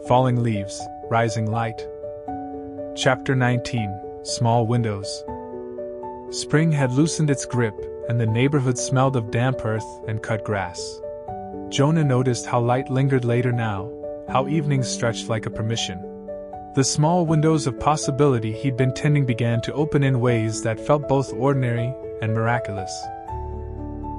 Falling leaves, rising light. Chapter 19. Small windows. Spring had loosened its grip, and the neighborhood smelled of damp earth and cut grass. Jonah noticed how light lingered later now, how evenings stretched like a permission. The small windows of possibility he'd been tending began to open in ways that felt both ordinary and miraculous.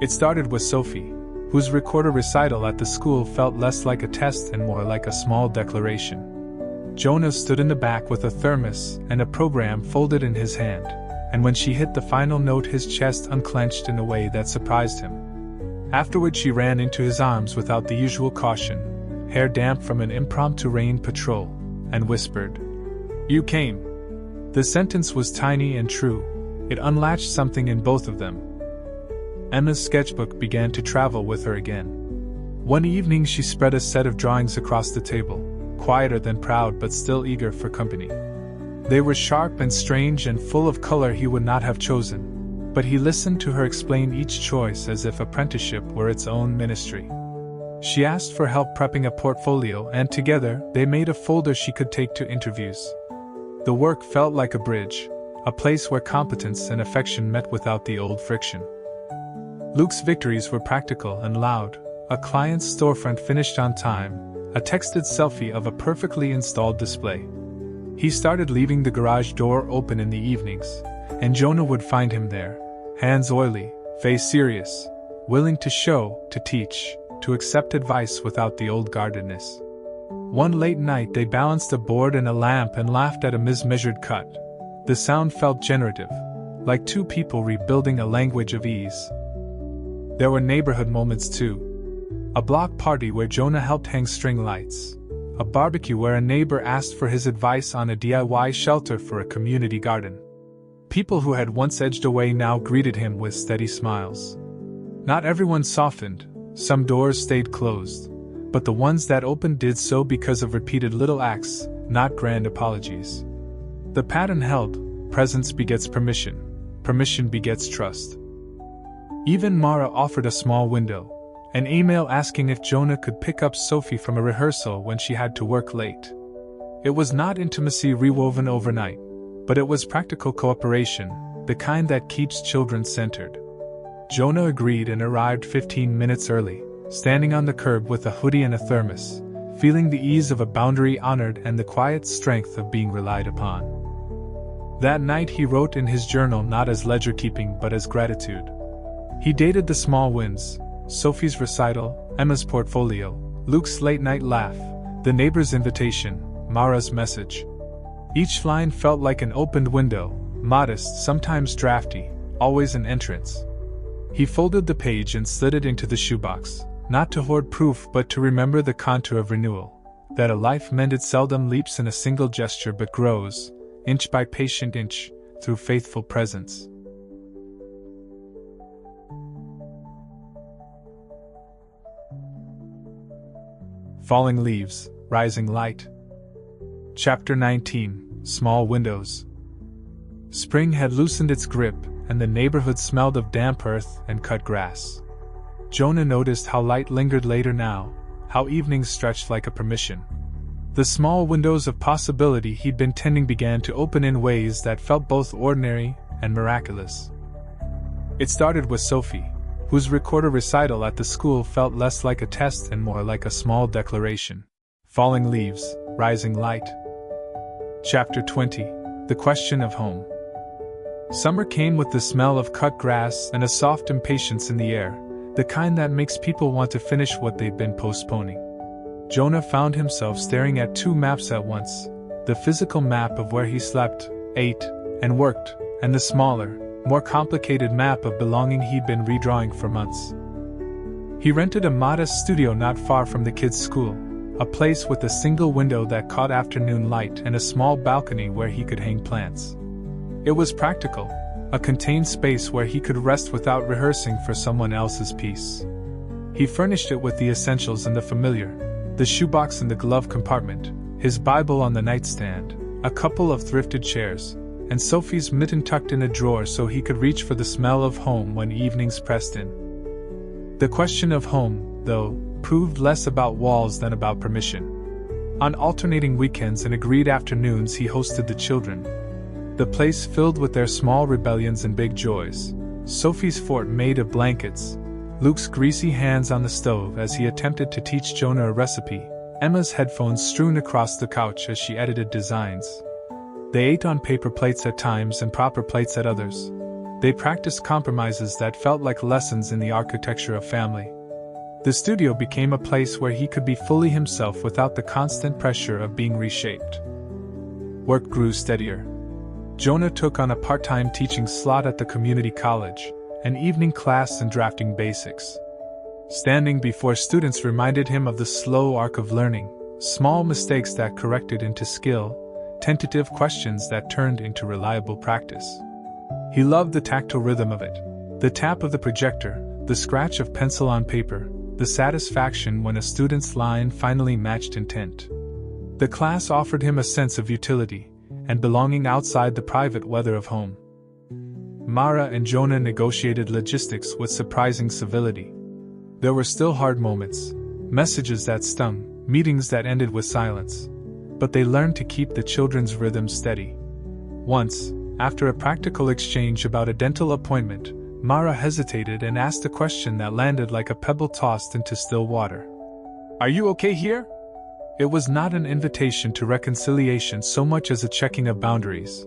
It started with Sophie, whose recital at the school felt less like a test and more like a small declaration. Jonah stood in the back with a thermos and a program folded in his hand, and when she hit the final note his chest unclenched in a way that surprised him. Afterward she ran into his arms without the usual caution, hair damp from an impromptu rain patrol, and whispered, "You came." The sentence was tiny and true. It unlatched something in both of them. Emma's sketchbook began to travel with her again. One evening she spread a set of drawings across the table, quieter than proud but still eager for company. They were sharp and strange and full of color he would not have chosen, but he listened to her explain each choice as if apprenticeship were its own ministry. She asked for help prepping a portfolio, and together they made a folder she could take to interviews. The work felt like a bridge, a place where competence and affection met without the old friction. Luke's victories were practical and loud: a client's storefront finished on time, a texted selfie of a perfectly installed display. He started leaving the garage door open in the evenings, and Jonah would find him there, hands oily, face serious, willing to show, to teach, to accept advice without the old guardedness. One late night they balanced a board and a lamp and laughed at a mismeasured cut. The sound felt generative, like two people rebuilding a language of ease. There were neighborhood moments too. A block party where Jonah helped hang string lights. A barbecue where a neighbor asked for his advice on a DIY shelter for a community garden. People who had once edged away now greeted him with steady smiles. Not everyone softened, some doors stayed closed, but the ones that opened did so because of repeated little acts, not grand apologies. The pattern held: presence begets permission, permission begets trust. Even Mara offered a small window, an email asking if Jonah could pick up Sophie from a rehearsal when she had to work late. It was not intimacy rewoven overnight, but it was practical cooperation, the kind that keeps children centered. Jonah agreed and arrived 15 minutes early, standing on the curb with a hoodie and a thermos, feeling the ease of a boundary honored and the quiet strength of being relied upon. That night he wrote in his journal not as ledger keeping but as gratitude. He dated the small wins: Sophie's recital, Emma's portfolio, Luke's late-night laugh, the neighbor's invitation, Mara's message. Each line felt like an opened window, modest, sometimes drafty, always an entrance. He folded the page and slid it into the shoebox, not to hoard proof but to remember the contour of renewal, that a life mended seldom leaps in a single gesture but grows, inch by patient inch, through faithful presence. Falling leaves, rising light. Chapter 19. Small windows. Spring had loosened its grip, and the neighborhood smelled of damp earth and cut grass. Jonah noticed how light lingered later now, how evenings stretched like a permission. The small windows of possibility he'd been tending began to open in ways that felt both ordinary and miraculous. It started with Sophie, whose recital at the school felt less like a test and more like a small declaration. Falling leaves, rising light. Chapter 20. The question of home. Summer came with the smell of cut grass and a soft impatience in the air, the kind that makes people want to finish what they've been postponing. Jonah found himself staring at two maps at once: the physical map of where he slept, ate, and worked, and the smaller, more complicated map of belonging he'd been redrawing for months. He rented a modest studio not far from the kids' school, a place with a single window that caught afternoon light and a small balcony where he could hang plants. It was practical, a contained space where he could rest without rehearsing for someone else's piece. He furnished it with the essentials and the familiar: the shoebox in the glove compartment, his Bible on the nightstand, a couple of thrifted chairs, and Sophie's mitten tucked in a drawer so he could reach for the smell of home when evenings pressed in. The question of home, though, proved less about walls than about permission. On alternating weekends and agreed afternoons, he hosted the children. The place filled with their small rebellions and big joys. Sophie's fort made of blankets, Luke's greasy hands on the stove as he attempted to teach Jonah a recipe, Emma's headphones strewn across the couch as she edited designs. They ate on paper plates at times and proper plates at others. They practiced compromises that felt like lessons in the architecture of family. The studio became a place where he could be fully himself without the constant pressure of being reshaped. Work grew steadier. Jonah took on a part-time teaching slot at the community college, an evening class in drafting basics. Standing before students reminded him of the slow arc of learning, small mistakes that corrected into skill, tentative questions that turned into reliable practice. He loved the tactile rhythm of it, the tap of the projector, the scratch of pencil on paper, the satisfaction when a student's line finally matched intent. The class offered him a sense of utility and belonging outside the private weather of home. Mara and Jonah negotiated logistics with surprising civility. There were still hard moments, messages that stung, meetings that ended with silence, but they learned to keep the children's rhythm steady. Once, after a practical exchange about a dental appointment, Mara hesitated and asked a question that landed like a pebble tossed into still water. "Are you okay here?" It was not an invitation to reconciliation so much as a checking of boundaries,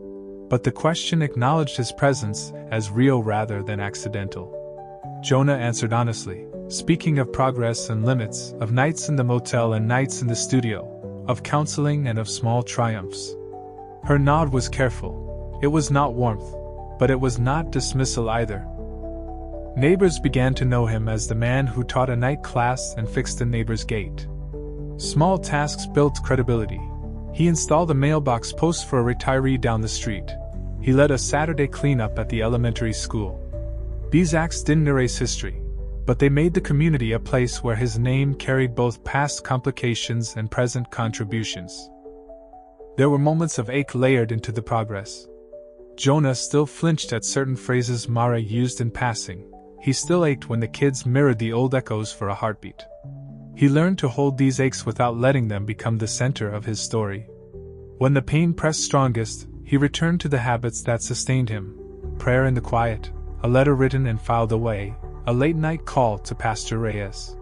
but the question acknowledged his presence as real rather than accidental. Jonah answered honestly, speaking of progress and limits, of nights in the motel and nights in the studio, of counseling and of small triumphs. Her nod was careful. It was not warmth, but it was not dismissal either. Neighbors began to know him as the man who taught a night class and fixed a neighbor's gate. Small tasks built credibility. He installed a mailbox post for a retiree down the street. He led a Saturday cleanup at the elementary school. These acts didn't erase history, but they made the community a place where his name carried both past complications and present contributions. There were moments of ache layered into the progress. Jonah still flinched at certain phrases Mara used in passing. He still ached when the kids mirrored the old echoes for a heartbeat. He learned to hold these aches without letting them become the center of his story. When the pain pressed strongest, he returned to the habits that sustained him: prayer in the quiet, a letter written and filed away, a late-night call to Pastor Reyes.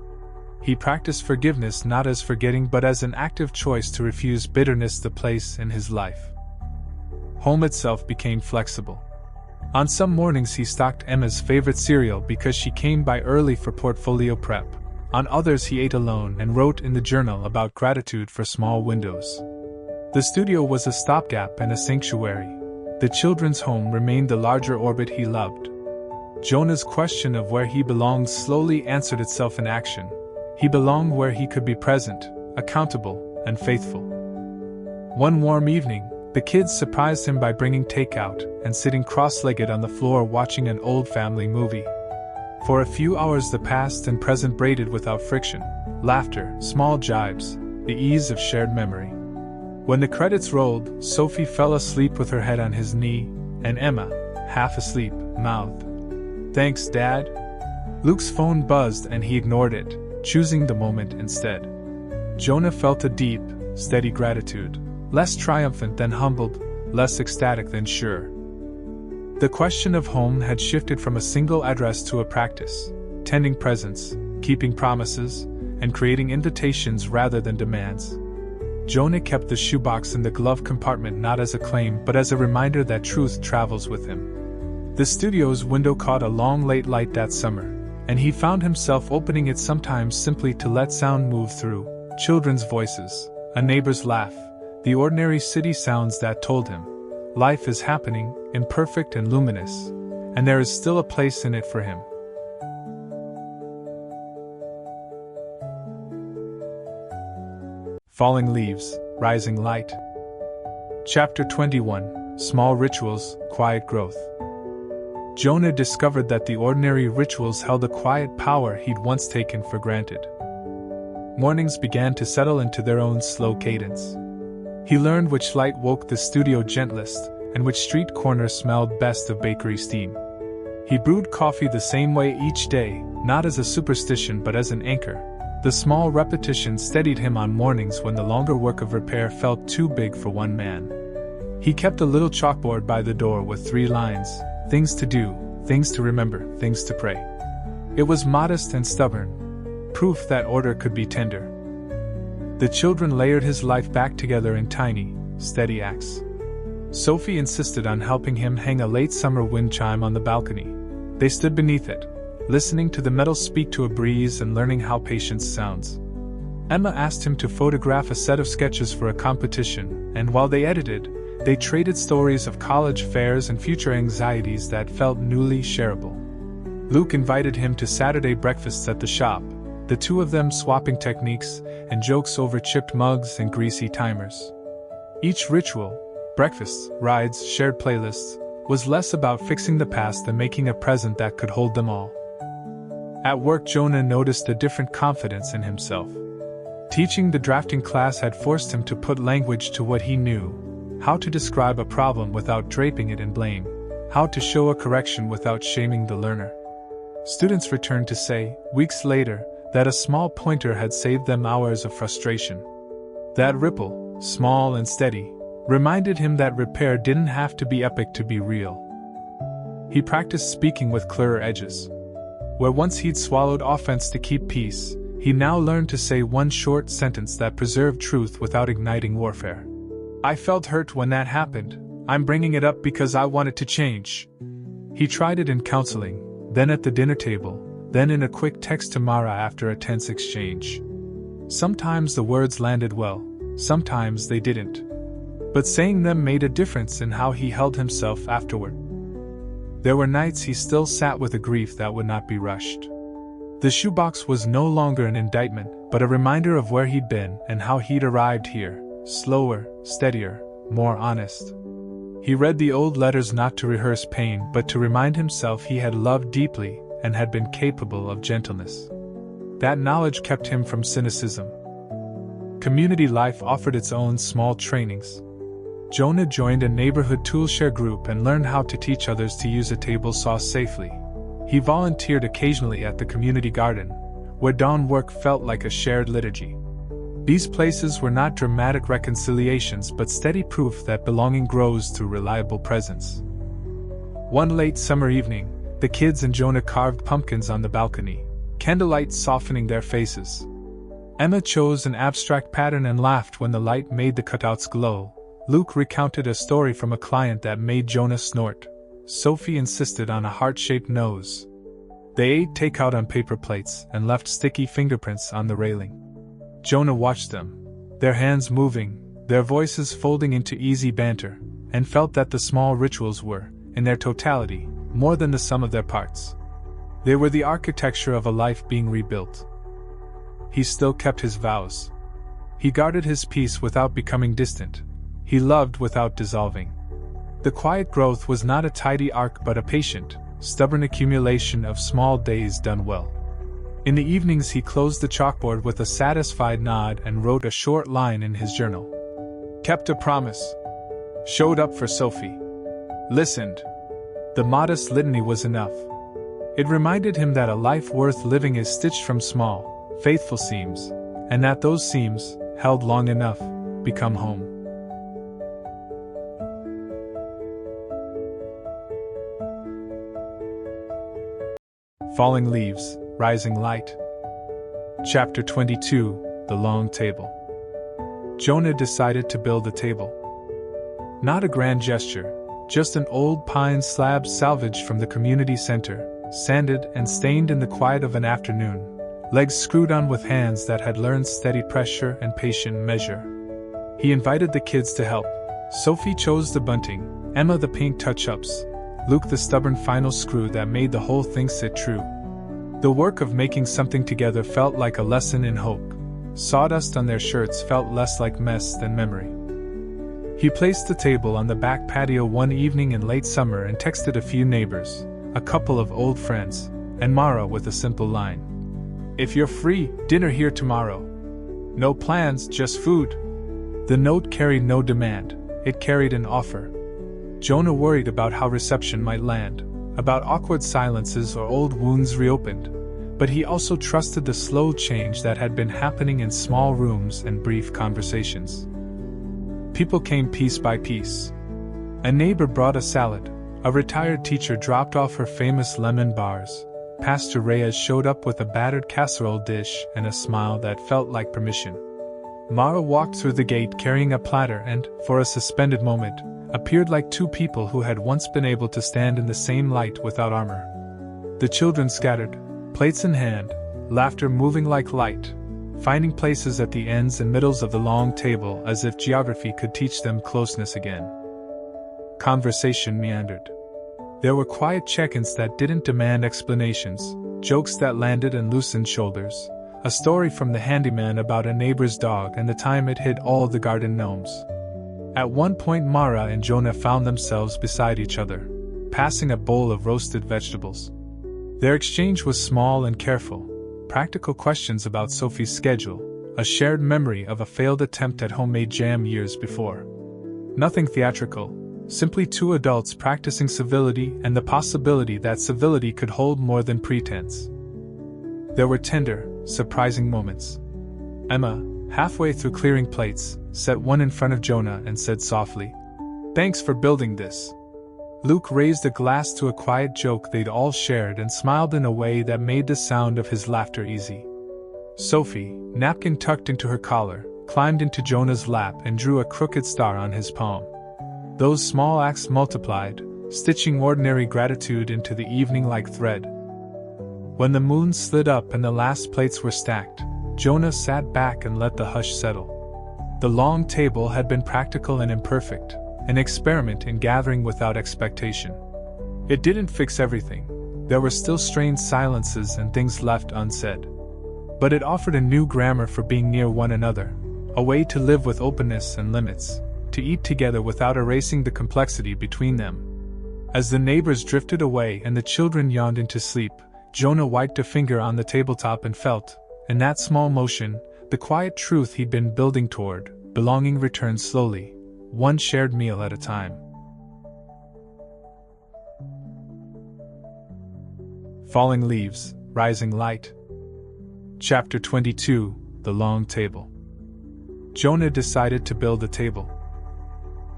He practiced forgiveness not as forgetting but as an active choice to refuse bitterness the place in his life. Home itself became flexible. On some mornings he stocked Emma's favorite cereal because she came by early for portfolio prep. On others he ate alone and wrote in the journal about gratitude for small windows. The studio was a stopgap and a sanctuary. The children's home remained the larger orbit he loved. Jonah's question of where he belonged slowly answered itself in action. He belonged where he could be present, accountable, and faithful. One warm evening, the kids surprised him by bringing takeout and sitting cross-legged on the floor watching an old family movie. For a few hours the past and present braided without friction, laughter, small jibes, the ease of shared memory. When the credits rolled, Sophie fell asleep with her head on his knee, and Emma, half asleep, mouthed, "Thanks, Dad." Luke's phone buzzed and he ignored it, choosing the moment instead. Jonah felt a deep, steady gratitude, less triumphant than humbled, less ecstatic than sure. The question of home had shifted from a single address to a practice, tending presents, keeping promises, and creating invitations rather than demands. Jonah kept the shoebox in the glove compartment not as a claim but as a reminder that truth travels with him. The studio's window caught a long late light that summer, and he found himself opening it sometimes simply to let sound move through: children's voices, a neighbor's laugh, the ordinary city sounds that told him life is happening, imperfect and luminous, and there is still a place in it for him. Falling leaves, rising light. Chapter 21, Small Rituals, Quiet Growth. Jonah discovered that the ordinary rituals held a quiet power he'd once taken for granted. Mornings began to settle into their own slow cadence. He learned which light woke the studio gentlest, and which street corner smelled best of bakery steam. He brewed coffee the same way each day, not as a superstition but as an anchor. The small repetition steadied him on mornings when the longer work of repair felt too big for one man. He kept a little chalkboard by the door with 3 lines: things to do, things to remember, things to pray. It was modest and stubborn, proof that order could be tender. The children layered his life back together in tiny, steady acts. Sophie insisted on helping him hang a late summer wind chime on the balcony. They stood beneath it, listening to the metal speak to a breeze and learning how patience sounds. Emma asked him to photograph a set of sketches for a competition, and while they edited, they traded stories of college fairs and future anxieties that felt newly shareable. Luke invited him to Saturday breakfasts at the shop, the two of them swapping techniques and jokes over chipped mugs and greasy timers. Each ritual, breakfasts, rides, shared playlists, was less about fixing the past than making a present that could hold them all. At work, Jonah noticed a different confidence in himself. Teaching the drafting class had forced him to put language to what he knew: how to describe a problem without draping it in blame, how to show a correction without shaming the learner. Students returned to say, weeks later, that a small pointer had saved them hours of frustration. That ripple, small and steady, reminded him that repair didn't have to be epic to be real. He practiced speaking with clearer edges. Where once he'd swallowed offense to keep peace, he now learned to say one short sentence that preserved truth without igniting warfare. I felt hurt when that happened. I'm bringing it up because I want it to change. He tried it in counseling, then at the dinner table, then in a quick text to Mara after a tense exchange. Sometimes the words landed well, sometimes they didn't. But saying them made a difference in how he held himself afterward. There were nights he still sat with a grief that would not be rushed. The shoebox was no longer an indictment, but a reminder of where he'd been and how he'd arrived here, slower, steadier, more honest. He read the old letters not to rehearse pain but to remind himself he had loved deeply and had been capable of gentleness. That knowledge kept him from cynicism. Community life offered its own small trainings. Jonah joined a neighborhood toolshare group and learned how to teach others to use a table saw safely. He volunteered occasionally at the community garden, where dawn work felt like a shared liturgy. These places were not dramatic reconciliations but steady proof that belonging grows through reliable presence. One late summer evening, the kids and Jonah carved pumpkins on the balcony, candlelight softening their faces. Emma chose an abstract pattern and laughed when the light made the cutouts glow. Luke recounted a story from a client that made Jonah snort. Sophie insisted on a heart-shaped nose. They ate takeout on paper plates and left sticky fingerprints on the railing. Jonah watched them, their hands moving, their voices folding into easy banter, and felt that the small rituals were, in their totality, more than the sum of their parts. They were the architecture of a life being rebuilt. He still kept his vows. He guarded his peace without becoming distant. He loved without dissolving. The quiet growth was not a tidy arc but a patient, stubborn accumulation of small days done well. In the evenings he closed the chalkboard with a satisfied nod and wrote a short line in his journal. Kept a promise. Showed up for Sophie. Listened. The modest litany was enough. It reminded him that a life worth living is stitched from small, faithful seams, and that those seams, held long enough, become home. Falling Leaves, Rising Light. Chapter 22, The Long Table. Jonah decided to build a table. Not a grand gesture, just an old pine slab salvaged from the community center, sanded and stained in the quiet of an afternoon, legs screwed on with hands that had learned steady pressure and patient measure. He invited the kids to help. Sophie chose the bunting, Emma the paint touch-ups, Luke the stubborn final screw that made the whole thing sit true. The work of making something together felt like a lesson in hope. Sawdust on their shirts felt less like mess than memory. He placed the table on the back patio one evening in late summer and texted a few neighbors, a couple of old friends, and Mara with a simple line. If you're free, dinner here tomorrow. No plans, just food. The note carried no demand, it carried an offer. Jonah worried about how reception might land, about awkward silences or old wounds reopened, but he also trusted the slow change that had been happening in small rooms and brief conversations. People came piece by piece. A neighbor brought a salad, a retired teacher dropped off her famous lemon bars, Pastor Reyes showed up with a battered casserole dish and a smile that felt like permission. Mara walked through the gate carrying a platter and, for a suspended moment, appeared like two people who had once been able to stand in the same light without armor. The children scattered, plates in hand, laughter moving like light, finding places at the ends and middles of the long table as if geography could teach them closeness again. Conversation meandered. There were quiet check-ins that didn't demand explanations, jokes that landed and loosened shoulders, a story from the handyman about a neighbor's dog and the time it hid all the garden gnomes. At one point Mara and Jonah found themselves beside each other, passing a bowl of roasted vegetables. Their exchange was small and careful, practical questions about Sophie's schedule, a shared memory of a failed attempt at homemade jam years before. Nothing theatrical, simply two adults practicing civility and the possibility that civility could hold more than pretense. There were tender, surprising moments. Emma, halfway through clearing plates, set one in front of Jonah and said softly, "Thanks for building this." Luke raised a glass to a quiet joke they'd all shared and smiled in a way that made the sound of his laughter easy. Sophie, napkin tucked into her collar, climbed into Jonah's lap and drew a crooked star on his palm. Those small acts multiplied, stitching ordinary gratitude into the evening like thread. When the moon slid up and the last plates were stacked, Jonah sat back and let the hush settle. The long table had been practical and imperfect, an experiment in gathering without expectation. It didn't fix everything. There were still strained silences and things left unsaid. But it offered a new grammar for being near one another, a way to live with openness and limits, to eat together without erasing the complexity between them. As the neighbors drifted away and the children yawned into sleep, Jonah wiped a finger on the tabletop and felt, in that small motion, the quiet truth he'd been building toward. Belonging returned slowly, one shared meal at a time. Falling leaves, rising light. Chapter 22, The Long Table. Jonah decided to build a table.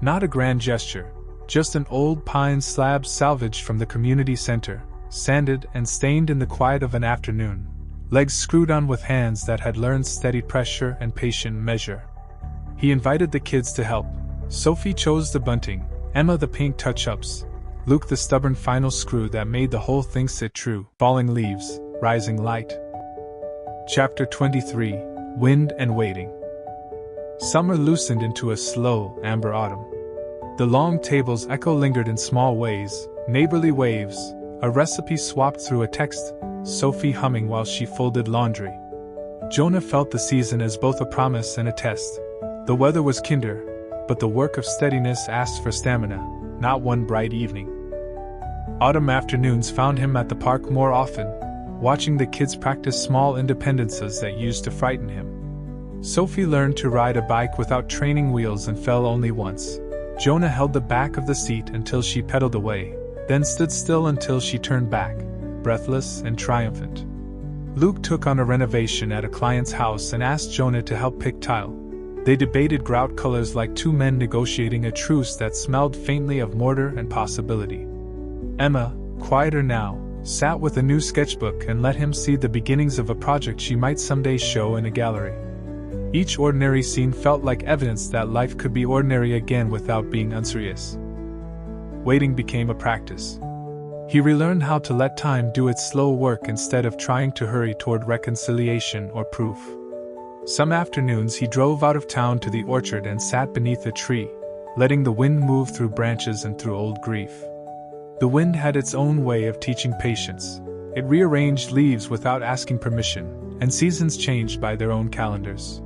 Not a grand gesture, just an old pine slab salvaged from the community center, sanded and stained in the quiet of an afternoon, legs screwed on with hands that had learned steady pressure and patient measure. He invited the kids to help. Sophie chose the bunting, Emma the paint touch-ups, Luke the stubborn final screw that made the whole thing sit true. Falling leaves, rising light. Chapter 23, Wind and Waiting. Summer loosened into a slow, amber autumn. The long table's echo lingered in small ways, neighborly waves, a recipe swapped through a text, Sophie humming while she folded laundry. Jonah felt the season as both a promise and a test. The weather was kinder, but the work of steadiness asked for stamina, not one bright evening. Autumn afternoons found him at the park more often, watching the kids practice small independences that used to frighten him. Sophie learned to ride a bike without training wheels and fell only once. Jonah held the back of the seat until she pedaled away, then stood still until she turned back, breathless and triumphant. Luke took on a renovation at a client's house and asked Jonah to help pick tile. They debated grout colors like two men negotiating a truce that smelled faintly of mortar and possibility. Emma, quieter now, sat with a new sketchbook and let him see the beginnings of a project she might someday show in a gallery. Each ordinary scene felt like evidence that life could be ordinary again without being unserious. Waiting became a practice. He relearned how to let time do its slow work instead of trying to hurry toward reconciliation or proof. Some afternoons he drove out of town to the orchard and sat beneath a tree, letting the wind move through branches and through old grief. The wind had its own way of teaching patience. It rearranged leaves without asking permission, and seasons changed by their own calendars.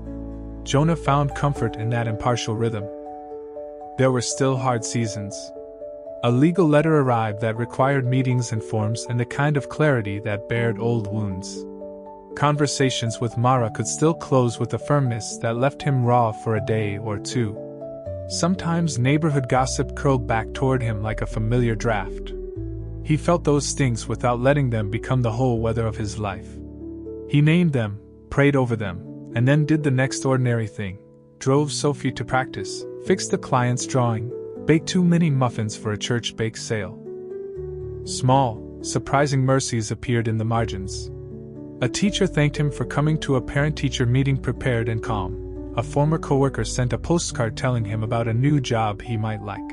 Jonah found comfort in that impartial rhythm. There were still hard seasons. A legal letter arrived that required meetings and forms and the kind of clarity that bared old wounds. Conversations with Mara could still close with a firmness that left him raw for a day or two. Sometimes neighborhood gossip curled back toward him like a familiar draft. He felt those stings without letting them become the whole weather of his life. He named them, prayed over them, and then did the next ordinary thing. Drove Sophie to practice, fixed the client's drawing, baked 2 mini muffins for a church bake sale. Small, surprising mercies appeared in the margins. A teacher thanked him for coming to a parent-teacher meeting prepared and calm. A former coworker sent a postcard telling him about a new job he might like.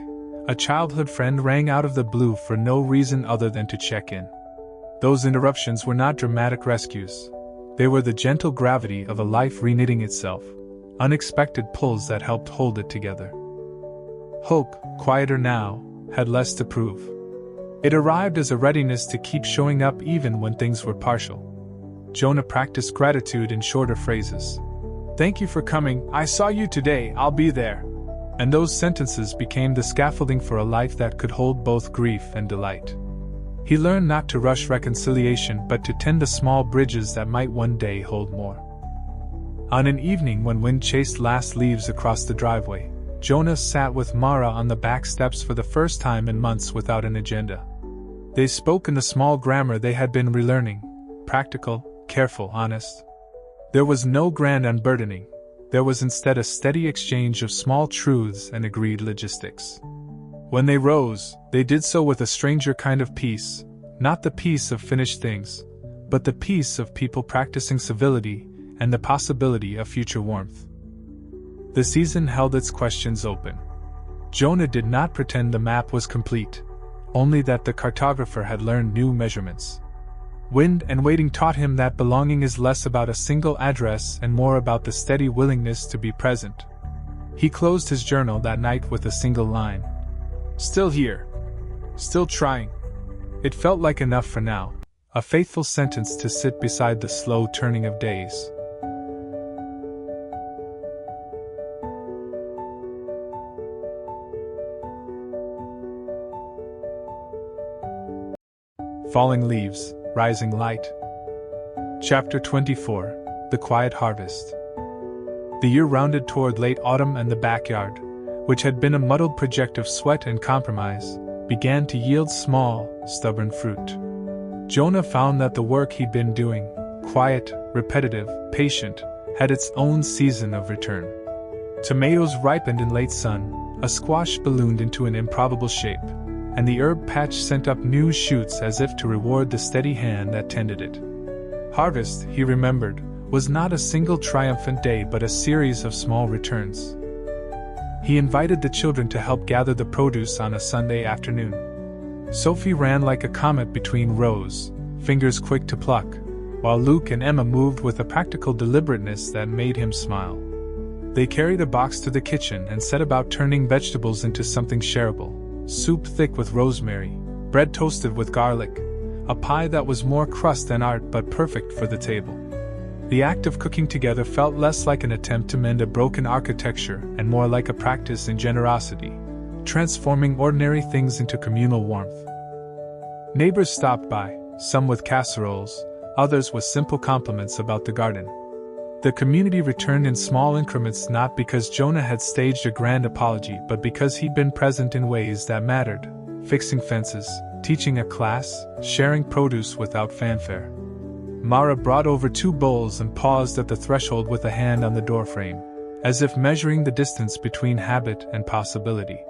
A childhood friend rang out of the blue for no reason other than to check in. Those interruptions were not dramatic rescues. They were the gentle gravity of a life reknitting itself, unexpected pulls that helped hold it together. Hope, quieter now, had less to prove. It arrived as a readiness to keep showing up even when things were partial. Jonah practiced gratitude in shorter phrases. "Thank you for coming, I saw you today, I'll be there." And those sentences became the scaffolding for a life that could hold both grief and delight. He learned not to rush reconciliation but to tend the small bridges that might one day hold more. On an evening when wind chased last leaves across the driveway, Jonah sat with Mara on the back steps for the first time in months without an agenda. They spoke in the small grammar they had been relearning, practical, careful, honest. There was no grand unburdening. There was instead a steady exchange of small truths and agreed logistics. When they rose, they did so with a stranger kind of peace, not the peace of finished things, but the peace of people practicing civility and the possibility of future warmth. The season held its questions open. Jonah did not pretend the map was complete, only that the cartographer had learned new measurements. Wind and waiting taught him that belonging is less about a single address and more about the steady willingness to be present. He closed his journal that night with a single line. "Still here. Still trying." It felt like enough for now, a faithful sentence to sit beside the slow turning of days. Falling Leaves, Rising Light. Chapter 24. The Quiet Harvest. The year rounded toward late autumn, and the backyard, which had been a muddled project of sweat and compromise, began to yield small, stubborn fruit. Jonah found that the work he'd been doing, quiet, repetitive, patient, had its own season of return. Tomatoes ripened in late sun, a squash ballooned into an improbable shape, and the herb patch sent up new shoots as if to reward the steady hand that tended it. Harvest, he remembered, was not a single triumphant day but a series of small returns. He invited the children to help gather the produce on a Sunday afternoon. Sophie ran like a comet between rows, fingers quick to pluck, while Luke and Emma moved with a practical deliberateness that made him smile. They carried a box to the kitchen and set about turning vegetables into something shareable. Soup thick with rosemary, bread toasted with garlic, a pie that was more crust than art but perfect for the table. The act of cooking together felt less like an attempt to mend a broken architecture and more like a practice in generosity, transforming ordinary things into communal warmth. Neighbors stopped by, some with casseroles, others with simple compliments about the garden. The community returned in small increments, not because Jonah had staged a grand apology but because he'd been present in ways that mattered, fixing fences, teaching a class, sharing produce without fanfare. Mara brought over 2 bowls and paused at the threshold with a hand on the doorframe, as if measuring the distance between habit and possibility.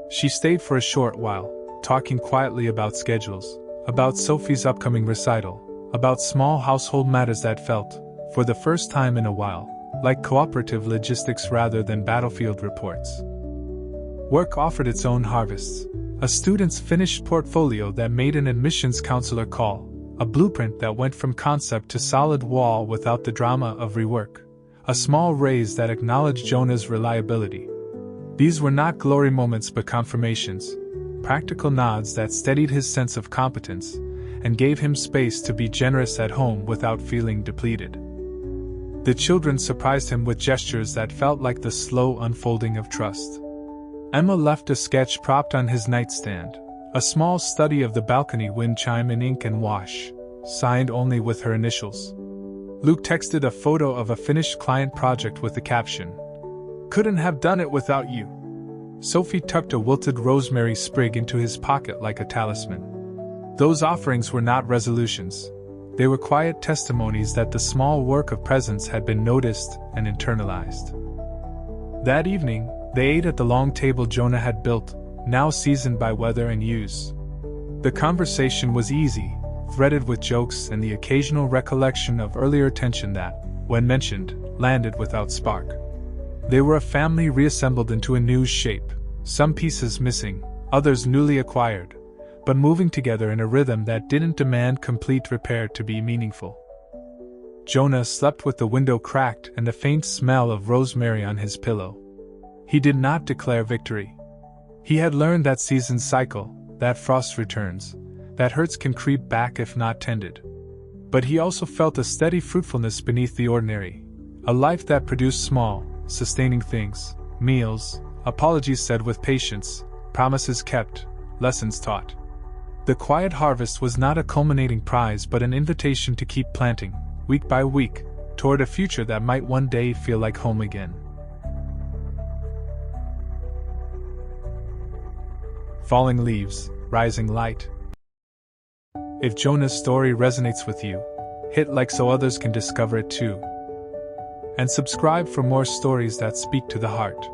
She stayed for a short while, talking quietly about schedules, about Sophie's upcoming recital, about small household matters that felt, for the first time in a while, like cooperative logistics rather than battlefield reports. Work offered its own harvests. A student's finished portfolio that made an admissions counselor call, a blueprint that went from concept to solid wall without the drama of rework, a small raise that acknowledged Jonah's reliability. These were not glory moments but confirmations, practical nods that steadied his sense of competence and gave him space to be generous at home without feeling depleted. The children surprised him with gestures that felt like the slow unfolding of trust. Emma left a sketch propped on his nightstand, a small study of the balcony wind chime in ink and wash, signed only with her initials. Luke texted a photo of a finished client project with the caption, "Couldn't have done it without you." Sophie tucked a wilted rosemary sprig into his pocket like a talisman. Those offerings were not resolutions. They were quiet testimonies that the small work of presence had been noticed and internalized. That evening, they ate at the long table Jonah had built, now seasoned by weather and use. The conversation was easy, threaded with jokes and the occasional recollection of earlier tension that, when mentioned, landed without spark. They were a family reassembled into a new shape, some pieces missing, others newly acquired, but moving together in a rhythm that didn't demand complete repair to be meaningful. Jonah slept with the window cracked and the faint smell of rosemary on his pillow. He did not declare victory. He had learned that season's cycle, that frost returns, that hurts can creep back if not tended. But he also felt a steady fruitfulness beneath the ordinary, a life that produced small, sustaining things, meals, apologies said with patience, promises kept, lessons taught. The quiet harvest was not a culminating prize but an invitation to keep planting, week by week, toward a future that might one day feel like home again. Falling leaves, rising light. If Jonah's story resonates with you, hit like so others can discover it too. And subscribe for more stories that speak to the heart.